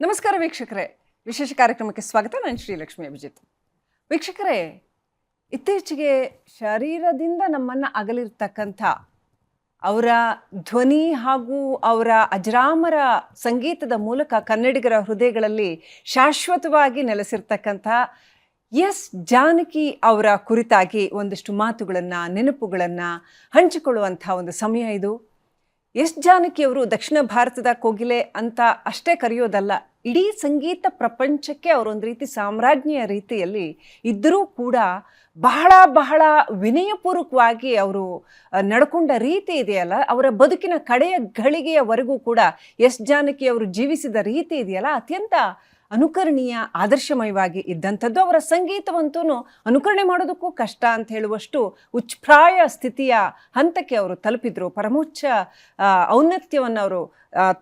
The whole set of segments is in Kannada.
ನಮಸ್ಕಾರ ವೀಕ್ಷಕರೇ, ವಿಶೇಷ ಕಾರ್ಯಕ್ರಮಕ್ಕೆ ಸ್ವಾಗತ. ನಾನು ಶ್ರೀಲಕ್ಷ್ಮಿ ಅಭಿಜಿತ್. ವೀಕ್ಷಕರೇ, ಇತ್ತೀಚೆಗೆ ಶರೀರದಿಂದ ನಮ್ಮನ್ನು ಅಗಲಿರ್ತಕ್ಕಂಥ ಅವರ ಧ್ವನಿ ಹಾಗೂ ಅವರ ಅಜರಾಮರ ಸಂಗೀತದ ಮೂಲಕ ಕನ್ನಡಿಗರ ಹೃದಯಗಳಲ್ಲಿ ಶಾಶ್ವತವಾಗಿ ನೆಲೆಸಿರ್ತಕ್ಕಂಥ ಎಸ್ ಜಾನಕಿ ಅವರ ಕುರಿತಾಗಿ ಒಂದಷ್ಟು ಮಾತುಗಳನ್ನು, ನೆನಪುಗಳನ್ನು ಹಂಚಿಕೊಳ್ಳುವಂಥ ಒಂದು ಸಮಯ ಇದು. ಎಸ್ ಜಾನಕಿಯವರು ದಕ್ಷಿಣ ಭಾರತದ ಕೋಗಿಲೆ ಅಂತ ಅಷ್ಟೇ ಕರೆಯೋದಲ್ಲ, ಇಡೀ ಸಂಗೀತ ಪ್ರಪಂಚಕ್ಕೆ ಅವರೊಂದು ರೀತಿ ಸಾಮ್ರಾಜ್ಞಿಯ ರೀತಿಯಲ್ಲಿ ಇದ್ದರೂ ಕೂಡ ಬಹಳ ಬಹಳ ವಿನಯಪೂರ್ವಕವಾಗಿ ಅವರು ನಡ್ಕೊಂಡ ರೀತಿ ಇದೆಯಲ್ಲ, ಅವರ ಬದುಕಿನ ಕಡೆಯ ಘಳಿಗೆಯವರೆಗೂ ಕೂಡ ಎಸ್ ಜಾನಕಿಯವರು ಜೀವಿಸಿದ ರೀತಿ ಇದೆಯಲ್ಲ, ಅತ್ಯಂತ ಅನುಕರಣೀಯ, ಆದರ್ಶಮಯವಾಗಿ ಇದ್ದಂಥದ್ದು. ಅವರ ಸಂಗೀತವಂತೂ ಅನುಕರಣೆ ಮಾಡೋದಕ್ಕೂ ಕಷ್ಟ ಅಂತ ಹೇಳುವಷ್ಟು ಉಚ್ಛ್ರಾಯ ಸ್ಥಿತಿಯ ಹಂತಕ್ಕೆ ಅವರು ತಲುಪಿದ್ರು. ಪರಮೋಚ್ಚ ಔನ್ನತ್ಯವನ್ನು ಅವರು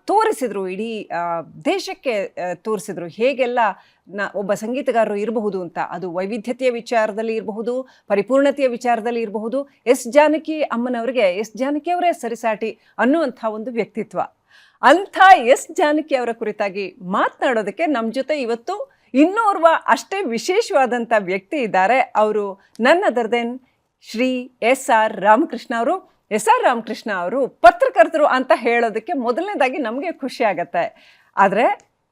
ತೋರಿಸಿದರು, ಇಡೀ ದೇಶಕ್ಕೆ ತೋರಿಸಿದರು ಹೇಗೆಲ್ಲ ಒಬ್ಬ ಸಂಗೀತಗಾರರು ಇರಬಹುದು ಅಂತ. ಅದು ವೈವಿಧ್ಯತೆಯ ವಿಚಾರದಲ್ಲಿ ಇರಬಹುದು, ಪರಿಪೂರ್ಣತೆಯ ವಿಚಾರದಲ್ಲಿ ಇರಬಹುದು. ಎಸ್ ಜಾನಕಿ ಅಮ್ಮನವರಿಗೆ ಎಸ್ ಜಾನಕಿಯವರೇ ಸರಿಸಾಟಿ ಅನ್ನುವಂಥ ಒಂದು ವ್ಯಕ್ತಿತ್ವ. ಅಂಥ ಎಸ್ ಜಾನಕಿ ಅವರ ಕುರಿತಾಗಿ ಮಾತನಾಡೋದಕ್ಕೆ ನಮ್ಮ ಜೊತೆ ಇವತ್ತು ಇನ್ನೋರ್ವ ಅಷ್ಟೇ ವಿಶೇಷವಾದಂಥ ವ್ಯಕ್ತಿ ಇದ್ದಾರೆ. ಅವರು none other than Shri S R Ramakrishna ಅವರು. ಎಸ್ ಆರ್ ರಾಮಕೃಷ್ಣ ಅವರು ಪತ್ರಕರ್ತರು ಅಂತ ಹೇಳೋದಕ್ಕೆ ಮೊದಲನೇದಾಗಿ ನಮಗೆ ಖುಷಿ ಆಗತ್ತೆ. ಆದರೆ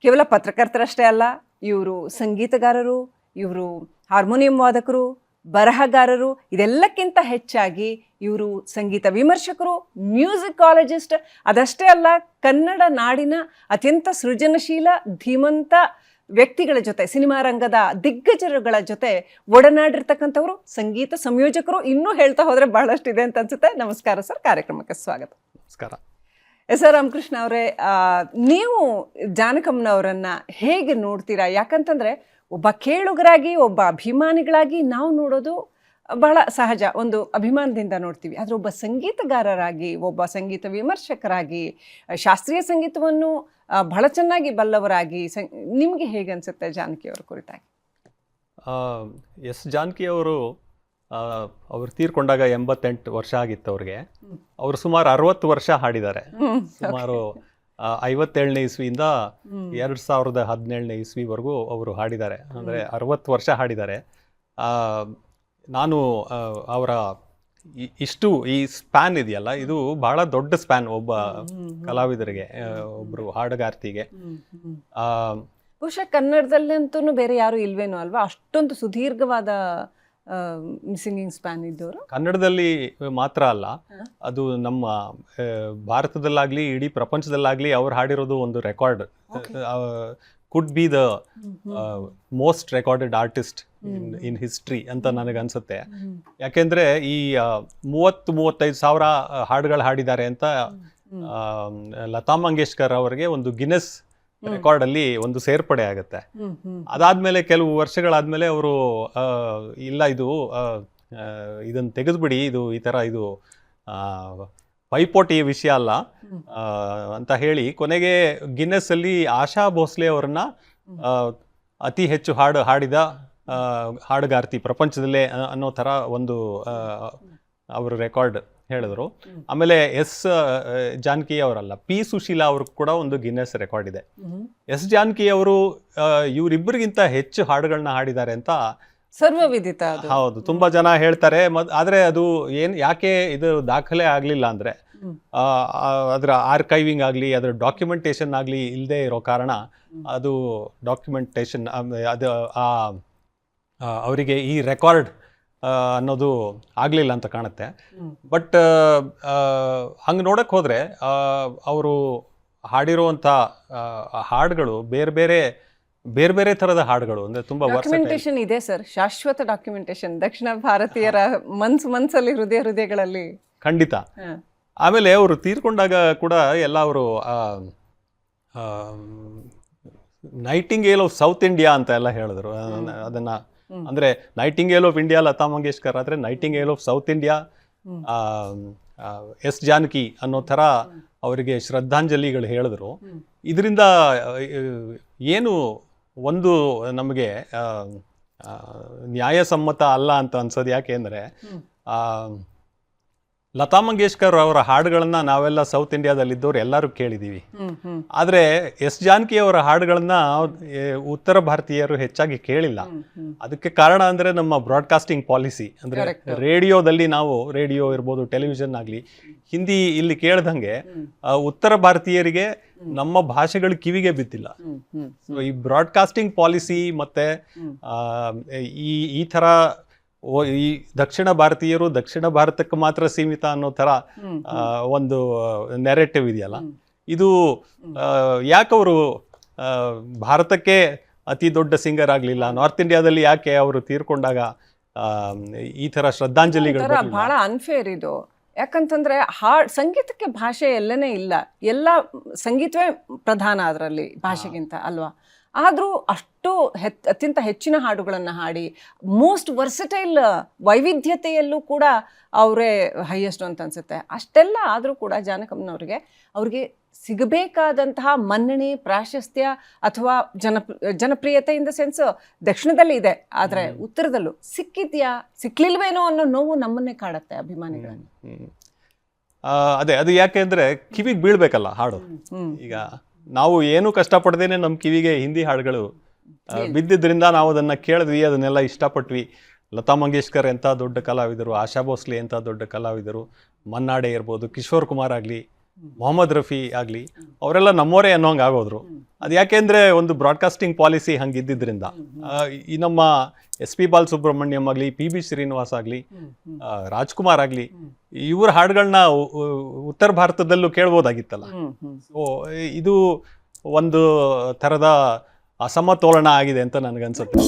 ಕೇವಲ ಪತ್ರಕರ್ತರಷ್ಟೇ ಅಲ್ಲ, ಇವರು ಸಂಗೀತಗಾರರು, ಇವರು ಹಾರ್ಮೋನಿಯಂ ವಾದಕರು, ಬರಹಗಾರರು, ಇದೆಲ್ಲಕ್ಕಿಂತ ಹೆಚ್ಚಾಗಿ ಇವರು ಸಂಗೀತ ವಿಮರ್ಶಕರು, ಮ್ಯೂಸಿಕಾಲಜಿಸ್ಟ್. ಅದಷ್ಟೇ ಅಲ್ಲ, ಕನ್ನಡ ನಾಡಿನ ಅತ್ಯಂತ ಸೃಜನಶೀಲ ಧೀಮಂತ ವ್ಯಕ್ತಿಗಳ ಜೊತೆ, ಸಿನಿಮಾ ರಂಗದ ದಿಗ್ಗಜರುಗಳ ಜೊತೆ ಒಡನಾಡಿರ್ತಕ್ಕಂಥವರು, ಸಂಗೀತ ಸಂಯೋಜಕರು. ಇನ್ನೂ ಹೇಳ್ತಾ ಹೋದರೆ ಬಹಳಷ್ಟಿದೆ ಅಂತ ಅನ್ಸುತ್ತೆ. ನಮಸ್ಕಾರ ಸರ್, ಕಾರ್ಯಕ್ರಮಕ್ಕೆ ಸ್ವಾಗತ. ನಮಸ್ಕಾರ. ಎಸ್ ಆರ್ ರಾಮಕೃಷ್ಣ ಅವರೇ, ನೀವು ಜಾನಕಮ್ಮನವರನ್ನು ಹೇಗೆ ನೋಡ್ತೀರಾ? ಯಾಕಂತಂದರೆ ಒಬ್ಬ ಕೇಳುಗರಾಗಿ, ಒಬ್ಬ ಅಭಿಮಾನಿಗಳಾಗಿ ನಾವು ನೋಡೋದು ಬಹಳ ಸಹಜ, ಒಂದು ಅಭಿಮಾನದಿಂದ ನೋಡ್ತೀವಿ. ಆದರೆ ಒಬ್ಬ ಸಂಗೀತಗಾರರಾಗಿ, ಒಬ್ಬ ಸಂಗೀತ ವಿಮರ್ಶಕರಾಗಿ, ಶಾಸ್ತ್ರೀಯ ಸಂಗೀತವನ್ನು ಬಹಳ ಚೆನ್ನಾಗಿ ಬಲ್ಲವರಾಗಿ ನಿಮಗೆ ಹೇಗೆ ಅನಿಸುತ್ತೆ ಜಾನಕಿಯವರ ಕುರಿತಾಗಿ? ಎಸ್ ಜಾನಕಿಯವರು ಅವ್ರು ತೀರ್ಕೊಂಡಾಗ 88 ವರ್ಷ ಆಗಿತ್ತು ಅವ್ರಿಗೆ. ಅವರು ಸುಮಾರು 60 ವರ್ಷ ಹಾಡಿದ್ದಾರೆ. ಸುಮಾರು 57ನೇ ಇಸ್ವಿಯಿಂದ 2017ನೇ ಇಸ್ವಿವರೆಗೂ ಅವರು ಹಾಡಿದ್ದಾರೆ. ಅಂದರೆ 60 ವರ್ಷ ಹಾಡಿದ್ದಾರೆ. ನಾನು ಅವರ ಈ ಸ್ಪ್ಯಾನ್ ಇದೆಯಲ್ಲ, ಇದು ಬಹಳ ದೊಡ್ಡ ಸ್ಪ್ಯಾನ್ ಒಬ್ಬ ಕಲಾವಿದರಿಗೆ, ಒಬ್ಬರು ಹಾಡುಗಾರ್ತಿಗೆ. ಬಹುಶಃ ಕನ್ನಡದಲ್ಲಂತೂ ಬೇರೆ ಯಾರು ಇಲ್ವೇನೋ ಅಲ್ವಾ, ಅಷ್ಟೊಂದು ಸುದೀರ್ಘವಾದ ಸಿಂಗಿಂಗ್ ಸ್ಪ್ಯಾನ್ ಇದ್ದವರು. ಕನ್ನಡದಲ್ಲಿ ಮಾತ್ರ ಅಲ್ಲ, ಅದು ನಮ್ಮ ಭಾರತದಲ್ಲಾಗ್ಲಿ ಇಡೀ ಪ್ರಪಂಚದಲ್ಲಾಗ್ಲಿ ಅವ್ರು ಹಾಡಿರೋದು ಒಂದು record. Could be the most recorded artist in history ಅಂತ ನನಗನ್ಸುತ್ತೆ. ಯಾಕೆಂದ್ರೆ ಈ 30-35 ಸಾವಿರ ಹಾಡುಗಳು ಹಾಡಿದ್ದಾರೆ ಅಂತ ಲತಾ ಮಂಗೇಶ್ಕರ್ ಅವರಿಗೆ ಒಂದು ಗಿನ್ನೆಸ್ ರೆಕಾರ್ಡ್ ಅಲ್ಲಿ ಒಂದು ಸೇರ್ಪಡೆ ಆಗುತ್ತೆ. ಅದಾದ್ಮೇಲೆ ಕೆಲವು ವರ್ಷಗಳಾದ್ಮೇಲೆ ಅವರು ಇಲ್ಲ, ಇದನ್ನು ತೆಗೆದುಬಿಡಿ, ಇದು ಈ ತರ ಇದು ಪೈಪೋಟಿಯ ವಿಷಯ ಅಲ್ಲ ಅಂತ ಹೇಳಿ ಕೊನೆಗೆ ಗಿನ್ನೆಸ್ ಅಲ್ಲಿ ಆಶಾ ಭೋಸ್ಲೆ ಅವರನ್ನ ಅತಿ ಹೆಚ್ಚು ಹಾಡಿದ ಹಾಡುಗಾರ್ತಿ ಪ್ರಪಂಚದಲ್ಲೇ ಅನ್ನೋ ಥರ ಒಂದು ಅವರು ರೆಕಾರ್ಡ್ ಹೇಳಿದ್ರು. ಆಮೇಲೆ ಎಸ್ ಜಾನಕಿ ಅವರಲ್ಲ, ಪಿ ಸುಶೀಲಾ ಅವ್ರಿಗೆ ಕೂಡ ಒಂದು ಗಿನ್ನೆಸ್ ರೆಕಾರ್ಡ್ ಇದೆ. ಎಸ್ ಜಾನಕಿ ಅವರು ಇವರಿಬ್ಬರಿಗಿಂತ ಹೆಚ್ಚು ಹಾಡುಗಳನ್ನ ಹಾಡಿದ್ದಾರೆ ಅಂತ ಸರ್ವವಿದಿತ. ಹೌದು, ತುಂಬಾ ಜನ ಹೇಳ್ತಾರೆ. ಆದ್ರೆ ಅದು ಯಾಕೆ ಇದು ದಾಖಲೆ ಆಗ್ಲಿಲ್ಲ ಅಂದ್ರೆ, ಅದರ ಆರ್ಕೈವಿಂಗ್ ಆಗಲಿ, ಅದರ ಡಾಕ್ಯುಮೆಂಟೇಶನ್ ಆಗಲಿ ಇಲ್ಲದೆ ಇರೋ ಕಾರಣ ಅದು ಡಾಕ್ಯುಮೆಂಟೇಶನ್ ಅದು ಅವರಿಗೆ ಈ ರೆಕಾರ್ಡ್ ಅನ್ನೋದು ಆಗಲಿಲ್ಲ ಅಂತ ಕಾಣುತ್ತೆ. ಬಟ್ ಹಂಗೆ ನೋಡಕ್ಕೆ ಹೋದರೆ ಅವರು ಹಾಡಿರುವಂಥ ಹಾಡುಗಳು ಬೇರೆ ಬೇರೆ ಥರದ ಹಾಡುಗಳು, ಅಂದರೆ ತುಂಬ ಡಾಕ್ಯುಮೆಂಟೇಶನ್ ಇದೆ ಸರ್, ಶಾಶ್ವತ ಡಾಕ್ಯುಮೆಂಟೇಶನ್ ದಕ್ಷಿಣ ಭಾರತೀಯರ ಮನಸ್ಸಲ್ಲಿ ಹೃದಯಗಳಲ್ಲಿ ಖಂಡಿತ. ಆಮೇಲೆ ಅವರು ತೀರ್ಕೊಂಡಾಗ ಕೂಡ ಎಲ್ಲ ಅವರು ನೈಟಿಂಗೇಲ್ ಆಫ್ ಸೌತ್ ಇಂಡಿಯಾ ಅಂತ ಎಲ್ಲ ಹೇಳಿದ್ರು. ಅದನ್ನ ಅಂದ್ರೆ nightingale of India Lata Mangeshkar ಆದ್ರೆ nightingale of South India S Janaki ಅನ್ನೋ ಥರ ಅವರಿಗೆ ಶ್ರದ್ಧಾಂಜಲಿಗಳು ಹೇಳಿದ್ರು. ಇದರಿಂದ ಏನು ಒಂದು ನಮಗೆ ನ್ಯಾಯಸಮ್ಮತ ಅಲ್ಲ ಅಂತ ಅನ್ಸೋದು. ಯಾಕೆ ಅಂದರೆ ಲತಾ ಮಂಗೇಶ್ಕರ್ ಅವರ ಹಾಡುಗಳನ್ನ ನಾವೆಲ್ಲ ಸೌತ್ ಇಂಡಿಯಾದಲ್ಲಿದ್ದವ್ರು ಎಲ್ಲರೂ ಕೇಳಿದ್ದೀವಿ. ಆದರೆ ಎಸ್ ಜಾನಕಿ ಅವರ ಹಾಡುಗಳನ್ನ ಉತ್ತರ ಭಾರತೀಯರು ಹೆಚ್ಚಾಗಿ ಕೇಳಿಲ್ಲ. ಅದಕ್ಕೆ ಕಾರಣ ಅಂದರೆ ನಮ್ಮ ಬ್ರಾಡ್ಕಾಸ್ಟಿಂಗ್ ಪಾಲಿಸಿ. ಅಂದರೆ ರೇಡಿಯೋದಲ್ಲಿ ನಾವು ರೇಡಿಯೋ ಇರ್ಬೋದು, ಟೆಲಿವಿಷನ್ ಆಗಲಿ, ಹಿಂದಿ ಇಲ್ಲಿ ಕೇಳ್ದಂಗೆ ಉತ್ತರ ಭಾರತೀಯರಿಗೆ ನಮ್ಮ ಭಾಷೆಗಳು ಕಿವಿಗೆ ಬಿದ್ದಿಲ್ಲ. ಸೊ ಈ ಬ್ರಾಡ್ಕಾಸ್ಟಿಂಗ್ ಪಾಲಿಸಿ ಮತ್ತೆ ಈ ಥರ ಈ ದಕ್ಷಿಣ ಭಾರತೀಯರು ದಕ್ಷಿಣ ಭಾರತಕ್ಕೆ ಮಾತ್ರ ಸೀಮಿತ ಅನ್ನೋ ಥರ ಒಂದು ನೆರೆಟಿವ್ ಇದೆಯಲ್ಲ, ಇದು ಯಾಕವರು ಭಾರತಕ್ಕೆ ಅತಿ ದೊಡ್ಡ ಸಿಂಗರ್ ಆಗಲಿಲ್ಲ? ನಾರ್ತ್ ಇಂಡಿಯಾದಲ್ಲಿ ಯಾಕೆ ಅವರು ತೀರ್ಕೊಂಡಾಗ ಈ ಥರ ಶ್ರದ್ಧಾಂಜಲಿಗಳು? ಬಹಳ ಅನ್ಫೇರ್ ಇದು. ಯಾಕಂತಂದ್ರೆ ಸಂಗೀತಕ್ಕೆ ಭಾಷೆ ಎಲ್ಲನೇ ಇಲ್ಲ, ಎಲ್ಲ ಸಂಗೀತವೇ ಪ್ರಧಾನ ಅದರಲ್ಲಿ ಭಾಷೆಗಿಂತ ಅಲ್ವಾ. ಆದರೂ ಅಷ್ಟು ಅತ್ಯಂತ ಹೆಚ್ಚಿನ ಹಾಡುಗಳನ್ನು ಹಾಡಿ ಮೋಸ್ಟ್ ವರ್ಸಟೈಲ್ ವೈವಿಧ್ಯತೆಯಲ್ಲೂ ಕೂಡ ಅವರೇ ಹೈಯೆಸ್ಟ್ ಅಂತ ಅನ್ಸುತ್ತೆ. ಅಷ್ಟೆಲ್ಲ ಆದರೂ ಕೂಡ ಅವ್ರಿಗೆ ಸಿಗಬೇಕಾದಂತಹ ಮನ್ನಣೆ, ಪ್ರಾಶಸ್ತ್ಯ ಅಥವಾ ಜನಪ್ರಿಯತೆ ಇನ್ ದ ಸೆನ್ಸ್ ದಕ್ಷಿಣದಲ್ಲಿ ಇದೆ, ಆದರೆ ಉತ್ತರದಲ್ಲೂ ಸಿಕ್ಲಿಲ್ವೇನೋ ಅನ್ನೋ ನೋವು ನಮ್ಮನ್ನೇ ಕಾಡುತ್ತೆ ಅಭಿಮಾನಿಗಳನ್ನು. ಅದೇ ಅದು ಯಾಕೆ ಅಂದರೆ ಕಿವಿಗೆ ಬೀಳ್ಬೇಕಲ್ಲ ಹಾಡು. ಈಗ ನಾವು ಏನು ಕಷ್ಟಪಡ್ದೇನೆ ನಮ್ಮ ಕಿವಿಗೆ ಹಿಂದಿ ಹಾಡುಗಳು ಬಿದ್ದಿದ್ದರಿಂದ ನಾವು ಅದನ್ನು ಕೇಳಿದ್ವಿ, ಅದನ್ನೆಲ್ಲ ಇಷ್ಟಪಟ್ವಿ. ಲತಾ ಮಂಗೇಶ್ಕರ್ ಎಂಥ ದೊಡ್ಡ ಕಲಾವಿದರು, ಆಶಾ ಭೋಸ್ಲೆ ಎಂಥ ದೊಡ್ಡ ಕಲಾವಿದರು, ಮನ್ನಾಡೆ ಇರ್ಬೋದು, ಕಿಶೋರ್ ಕುಮಾರ್ ಆಗಲಿ, ಮೊಹಮ್ಮದ್ ರಫಿ ಆಗಲಿ, ಅವರೆಲ್ಲ ನಮ್ಮವರೇ ಅನ್ನೋಂಗೆ ಆಗೋದ್ರು. ಅದು ಯಾಕೆಂದರೆ ಒಂದು ಬ್ರಾಡ್ಕಾಸ್ಟಿಂಗ್ ಪಾಲಿಸಿ ಹಂಗಿದ್ದಿದ್ದರಿಂದ. ಈ ನಮ್ಮ SP ಬಾಲಸುಬ್ರಹ್ಮಣ್ಯಂ ಆಗಲಿ, PB ಶ್ರೀನಿವಾಸ್ ಆಗಲಿ, ರಾಜ್ಕುಮಾರ್ ಆಗಲಿ, ಇವ್ರ ಹಾಡುಗಳನ್ನ ಉತ್ತರ ಭಾರತದಲ್ಲೂ ಕೇಳ್ಬೋದಾಗಿತ್ತಲ್ಲ. ಸೊ ಇದು ಒಂದು ಥರದ ಅಸಮತೋಲನ ಆಗಿದೆ ಅಂತ ನನಗನ್ಸುತ್ತೆ.